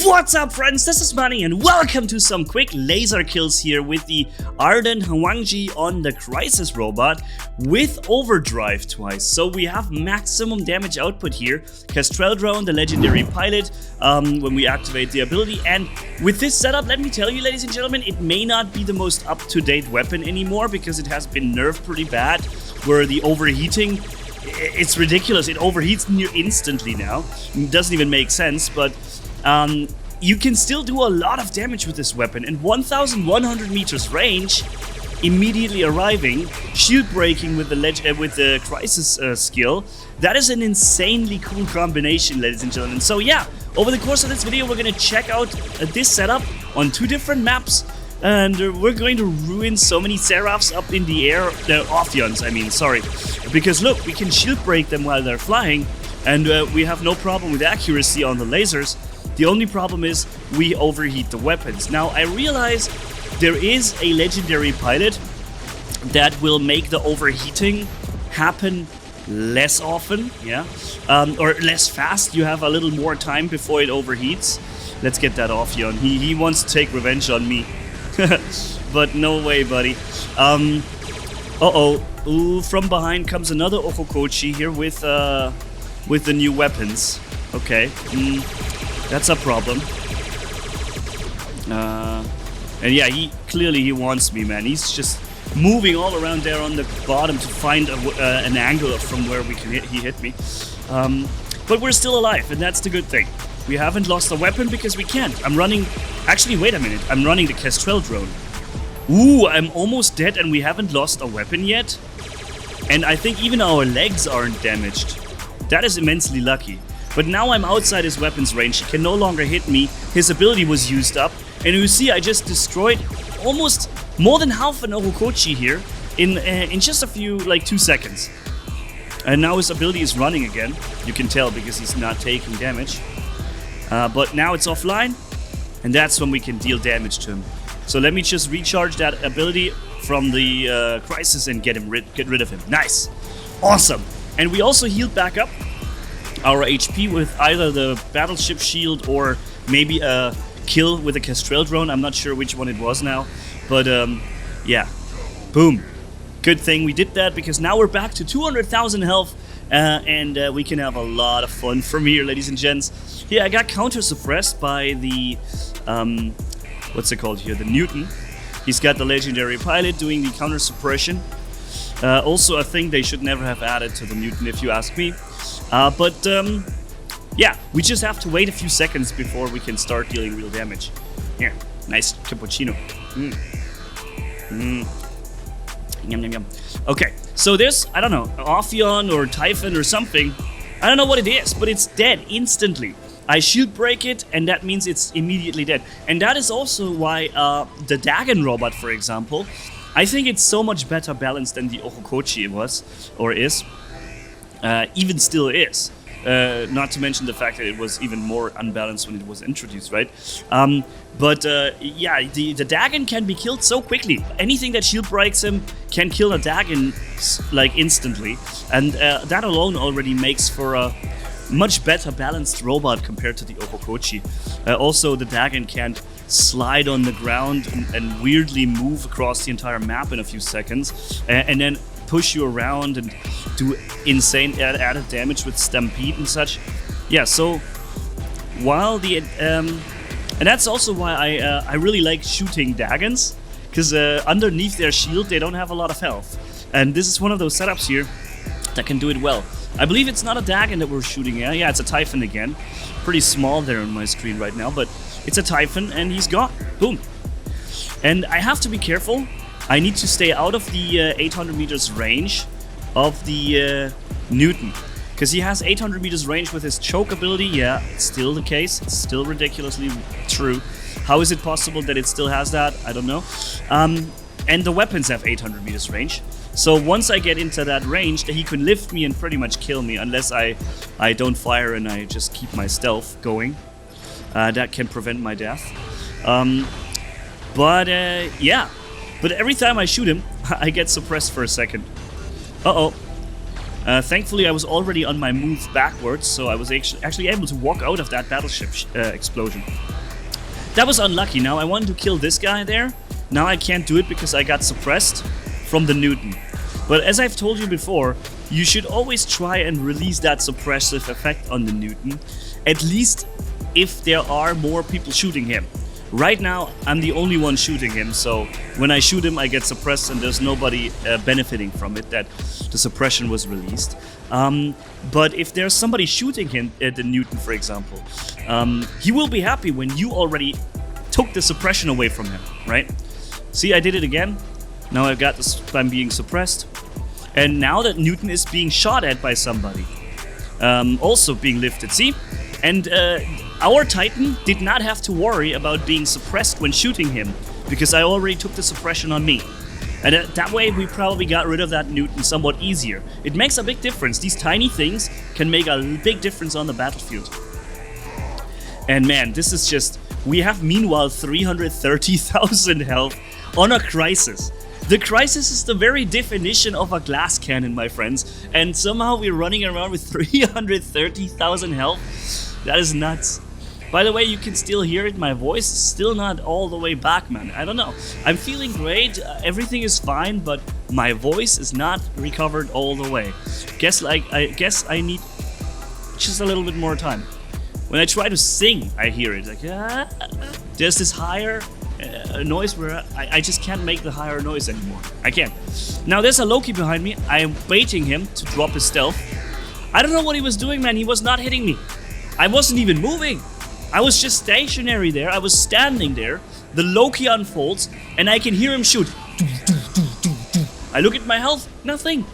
What's up, friends? This is Manni and welcome to some quick laser kills here with the Ardent Hwangje on the Crisis robot with overdrive twice. So we have maximum damage output here. Kestrel drone, the legendary pilot, when we activate the ability. And with this setup, let me tell you, ladies and gentlemen, it may not be the most up-to-date weapon anymore because it has been nerfed pretty bad, where the overheating, it's ridiculous. It overheats near instantly now. It doesn't even make sense, but you can still do a lot of damage with this weapon, and 1,100 meters range, immediately arriving, shield breaking with the Crisis skill. That is an insanely cool combination, ladies and gentlemen. So yeah, over the course of this video, we're gonna check out this setup on 2 different maps, and we're going to ruin so many Seraphs up in the air, Ophions, I mean, sorry. Because look, we can shield break them while they're flying, and we have no problem with accuracy on the lasers. The only problem is we overheat the weapons. Now, I realize there is a legendary pilot that will make the overheating happen less often, yeah? Or less fast. You have a little more time before it overheats. Let's get that off, Yon. He wants to take revenge on me. But no way, buddy. Ooh, from behind comes another Okokochi here with the new weapons. Okay. That's a problem. And yeah, he clearly wants me, man. He's just moving all around there on the bottom to find an angle from where we can he hit me. But we're still alive, and that's the good thing. We haven't lost a weapon because we can't. I'm running... Actually, wait a minute. I'm running the Kestrel drone. Ooh, I'm almost dead and we haven't lost a weapon yet. And I think even our legs aren't damaged. That is immensely lucky. But now I'm outside his weapons range, he can no longer hit me, his ability was used up, and you see I just destroyed almost more than half an Okokochi here in just a few, like 2 seconds. And now his ability is running again, you can tell because he's not taking damage. But now it's offline, and that's when we can deal damage to him. So let me just recharge that ability from the Crisis and get rid of him. Nice! Awesome! And we also healed back up our HP with either the battleship shield or maybe a kill with a Kestrel drone. I'm not sure which one it was now, but yeah, boom. Good thing we did that because now we're back to 200,000 health and we can have a lot of fun from here, ladies and gents. Yeah, I got counter suppressed by the what's it called here? The Newton. He's got the legendary pilot doing the counter suppression. Also, I think they should never have added to the Newton, if you ask me. Yeah, we just have to wait a few seconds before we can start dealing real damage. Here, nice cappuccino. Yum, yum, yum. Okay, so there's, I don't know, Ophion or Typhon or something. I don't know what it is, but it's dead instantly. I shield break it, and that means it's immediately dead. And that is also why the Dagon robot, for example, I think it's so much better balanced than the Okokochi was, or is. Even still is. Not to mention the fact that it was even more unbalanced when it was introduced, right? Yeah, the Dagon can be killed so quickly. Anything that shield breaks him can kill a Dagon like instantly, and that alone already makes for a much better balanced robot compared to the Okokochi. Also, the Dagon can't slide on the ground and weirdly move across the entire map in a few seconds, and then push you around and do insane added damage with Stampede and such. Yeah, so while the and that's also why I really like shooting Dagons, because underneath their shield they don't have a lot of health, and this is one of those setups here that can do it well. I believe it's not a Dagon that we're shooting at. Yeah, it's a Typhon again. Pretty small there on my screen right now, but it's a Typhon and he's gone. Boom. And I have to be careful. I need to stay out of the 800 meters range of the Newton, because he has 800 meters range with his choke ability. Yeah, it's still the case. It's still ridiculously true. How is it possible that it still has that? I don't know. And the weapons have 800 meters range. So once I get into that range, he can lift me and pretty much kill me, unless I don't fire and I just keep my stealth going. That can prevent my death. Yeah. But every time I shoot him, I get suppressed for a second. Uh-oh. Thankfully, I was already on my move backwards, so I was actually able to walk out of that battleship explosion. That was unlucky. Now I wanted to kill this guy there. Now I can't do it because I got suppressed from the Newton. But as I've told you before, you should always try and release that suppressive effect on the Newton, at least if there are more people shooting him. Right now, I'm the only one shooting him, so when I shoot him, I get suppressed and there's nobody benefiting from it, that the suppression was released. But if there's somebody shooting him at the Newton, for example, he will be happy when you already took the suppression away from him, right? See, I did it again. Now I've got this, I'm being suppressed. And now that Newton is being shot at by somebody, also being lifted, see? And our Titan did not have to worry about being suppressed when shooting him, because I already took the suppression on me. And that way we probably got rid of that Newton somewhat easier. It makes a big difference. These tiny things can make a big difference on the battlefield. And man, this is just... We have meanwhile 330,000 health on a Crisis. The Crisis is the very definition of a glass cannon, my friends. And somehow we're running around with 330,000 health. That is nuts. By the way, you can still hear it. My voice is still not all the way back, man. I don't know. I'm feeling great. Everything is fine, but my voice is not recovered all the way. I guess I need just a little bit more time. When I try to sing, I hear it. Like, there's this higher noise where I just can't make the higher noise anymore. I can't. Now there's a Loki behind me. I am baiting him to drop his stealth. I don't know what he was doing, man. He was not hitting me. I wasn't even moving. I was just stationary there. I was standing there. The Loki unfolds and I can hear him shoot. I look at my health. Nothing.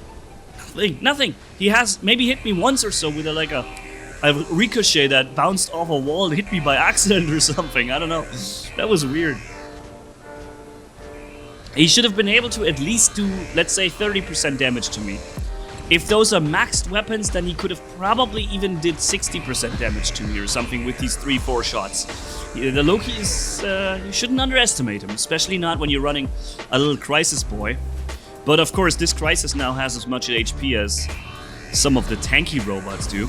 Nothing. He has maybe hit me once or so with a ricochet that bounced off a wall and hit me by accident or something. I don't know. That was weird. He should have been able to at least do, let's say, 30% damage to me. If those are maxed weapons, then he could have probably even did 60% damage to me or something with these 3-4 shots. The Loki is... you shouldn't underestimate him, especially not when you're running a little Crisis boy. But of course, this Crisis now has as much HP as some of the tanky robots do.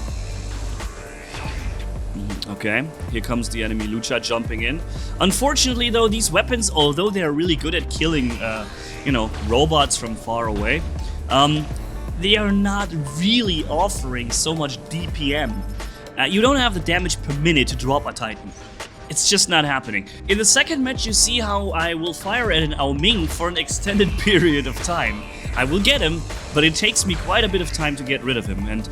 Okay, here comes the enemy Lucha jumping in. Unfortunately, though, these weapons, although they are really good at killing, robots from far away, they are not really offering so much DPM. You don't have the damage per minute to drop a Titan. It's just not happening. In the second match, you see how I will fire at an Ming for an extended period of time. I will get him, but it takes me quite a bit of time to get rid of him, and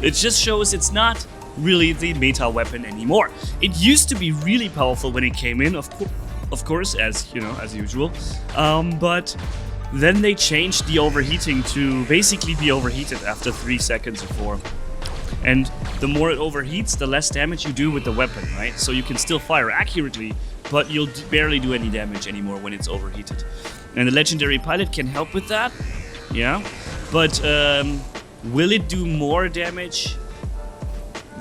it just shows it's not really the meta weapon anymore. It used to be really powerful when it came in, of course, as usual. But then they changed the overheating to basically be overheated after 3 seconds or 4. And the more it overheats, the less damage you do with the weapon, right? So you can still fire accurately, but you'll barely do any damage anymore when it's overheated. And the Legendary Pilot can help with that, yeah. But will it do more damage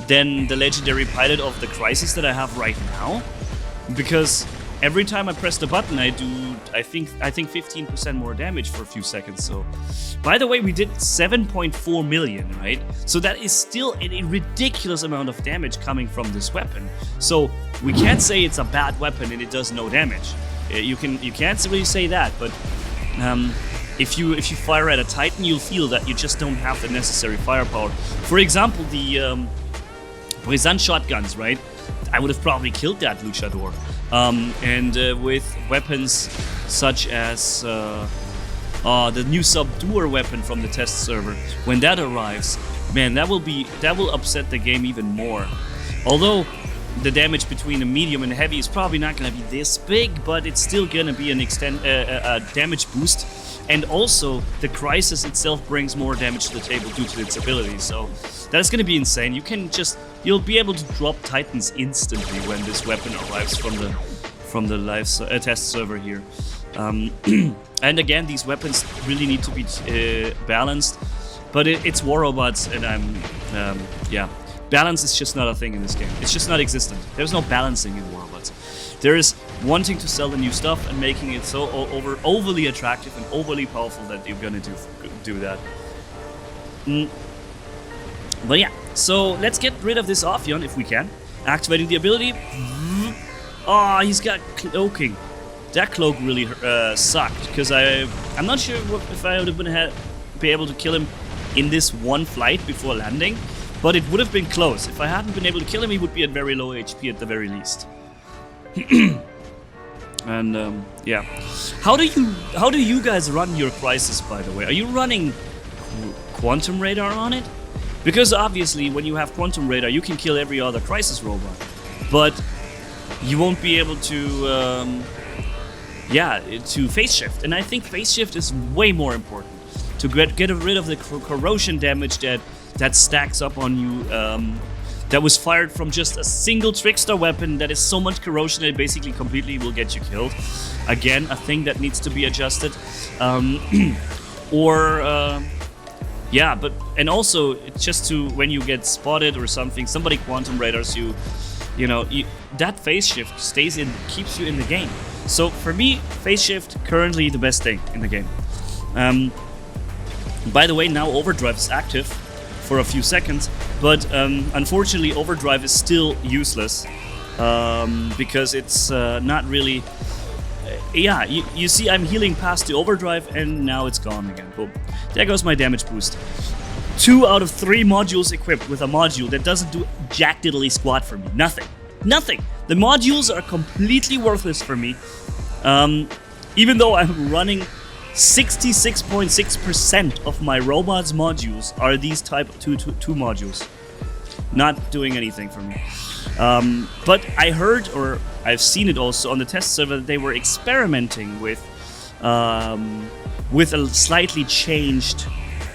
than the Legendary Pilot of the Crisis that I have right now? Because every time I press the button, I do, I think 15% more damage for a few seconds. So, by the way, we did 7.4 million, right? So that is still a ridiculous amount of damage coming from this weapon. So we can't say it's a bad weapon and it does no damage. You can't really say that, but if you fire at a Titan, you'll feel that you just don't have the necessary firepower. For example, the Brisant shotguns, right? I would have probably killed that luchador. And with weapons such as the new Subduer weapon from the test server, when that arrives, man, that will upset the game even more. Although the damage between a medium and a heavy is probably not going to be this big, but it's still going to be a damage boost. And also, the Crisis itself brings more damage to the table due to its abilities, so that's going to be insane. You'll be able to drop Titans instantly when this weapon arrives from the live test server here. And again, these weapons really need to be balanced, but it's War Robots, and balance is just not a thing in this game. It's just not existent. There's no balancing in War Robots. There is wanting to sell the new stuff and making it so overly attractive and overly powerful that you're gonna do that. But yeah, so let's get rid of this Ophion if we can. Activating the ability. Oh, he's got cloaking. That cloak really sucked, because I'm not sure if I would have be able to kill him in this one flight before landing, but it would have been close. If I hadn't been able to kill him, he would be at very low HP at the very least. And yeah, how do you guys run your Crisis, by the way? Are you running Quantum Radar on it? Because obviously, when you have Quantum Radar, you can kill every other Crisis robot, but you won't be able to, to phase shift. And I think phase shift is way more important to get rid of the corrosion damage that stacks up on you. That was fired from just a single Trickster weapon that is so much corrosion that it basically completely will get you killed. Again, a thing that needs to be adjusted. But and also it's just to, when you get spotted or something, somebody Quantum Radars you, that phase shift keeps you in the game. So for me, phase shift currently the best thing in the game. By the way, now Overdrive is active for a few seconds, but unfortunately Overdrive is still useless because it's not really... you see I'm healing past the Overdrive and now it's gone again. Boom. There goes my damage boost. 2 out of 3 modules equipped with a module that doesn't do jack diddly squat for me. Nothing. Nothing. The modules are completely worthless for me. Even though I'm running 66.6% of my robot's modules are these type 2 modules. Not doing anything for me. But I heard, or I've seen it also on the test server, that they were experimenting with a slightly changed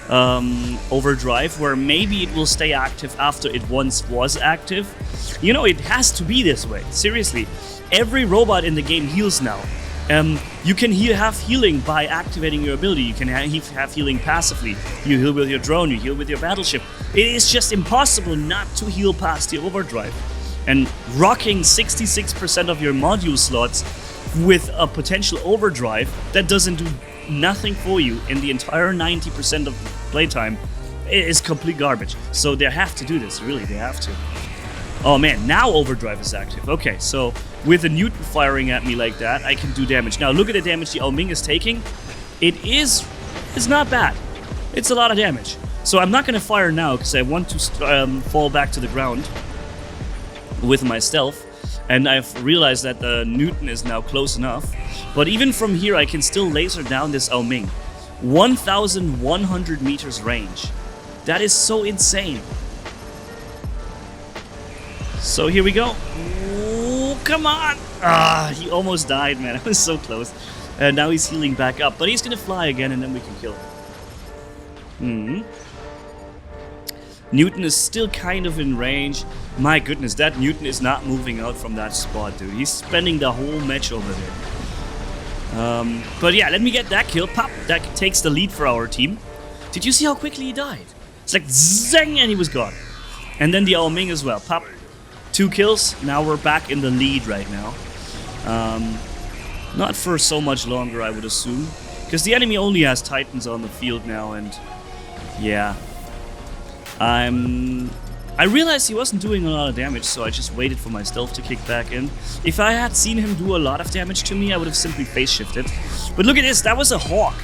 Overdrive, where maybe it will stay active after it once was active. It has to be this way. Seriously, every robot in the game heals now. You can have healing by activating your ability. You can have healing passively. You heal with your drone, you heal with your battleship. It is just impossible not to heal past the Overdrive. And rocking 66% of your module slots with a potential Overdrive that doesn't do nothing for you in the entire 90% of playtime is complete garbage. So they have to do this, really, they have to. Oh man, now Overdrive is active. Okay, so with a Newton firing at me like that, I can do damage. Now look at the damage the Ming is taking. It's not bad. It's a lot of damage. So I'm not going to fire now because I want to fall back to the ground with my stealth. And I've realized that the Newton is now close enough. But even from here, I can still laser down this Ming. 1,100 meters range. That is so insane. So here we go. Ooh, come on! Ah, he almost died, man. I was so close. And now he's healing back up. But he's gonna fly again and then we can kill him. Newton is still kind of in range. My goodness, that Newton is not moving out from that spot, dude. He's spending the whole match over there. But yeah, let me get that kill. Pop! That takes the lead for our team. Did you see how quickly he died? It's like zang, and he was gone. And then the Ming as well. Pop! 2 kills. Now we're back in the lead right now. Not for so much longer, I would assume. Because the enemy only has Titans on the field now, and yeah. I realized he wasn't doing a lot of damage, so I just waited for my stealth to kick back in. If I had seen him do a lot of damage to me, I would have simply phase shifted. But look at this, that was a hawk.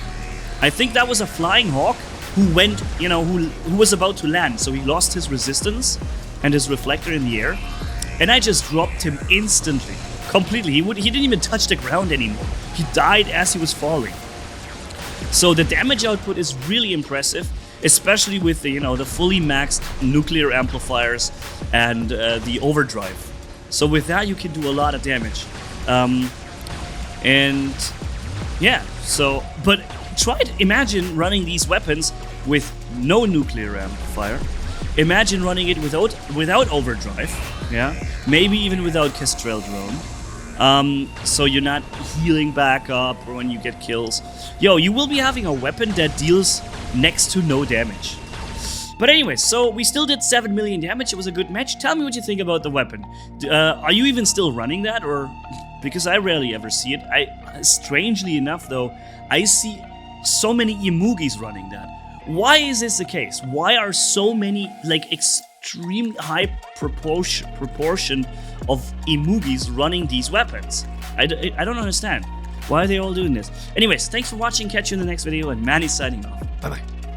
I think that was a flying hawk who went, who was about to land. So he lost his resistance and his reflector in the air. And I just dropped him instantly, completely. He didn't even touch the ground anymore. He died as he was falling. So the damage output is really impressive. Especially with the, the fully maxed nuclear amplifiers and the Overdrive. So with that, you can do a lot of damage. And yeah, so, but imagine running these weapons with no nuclear amplifier. Imagine running it without Overdrive, yeah? Maybe even without Kestrel Drone. So you're not healing back up or when you get kills. You will be having a weapon that deals next to no damage. But anyway, so we still did 7 million damage. It was a good match. Tell me what you think about the weapon. Are you even still running that, or because I rarely ever see it? Strangely enough, though, I see so many Imugis running that. Why is this the case? Why are so many extreme high proportion of Imugis running these weapons. I don't understand. Why are they all doing this? Anyways, thanks for watching. Catch you in the next video, and Manny signing off. Bye-bye.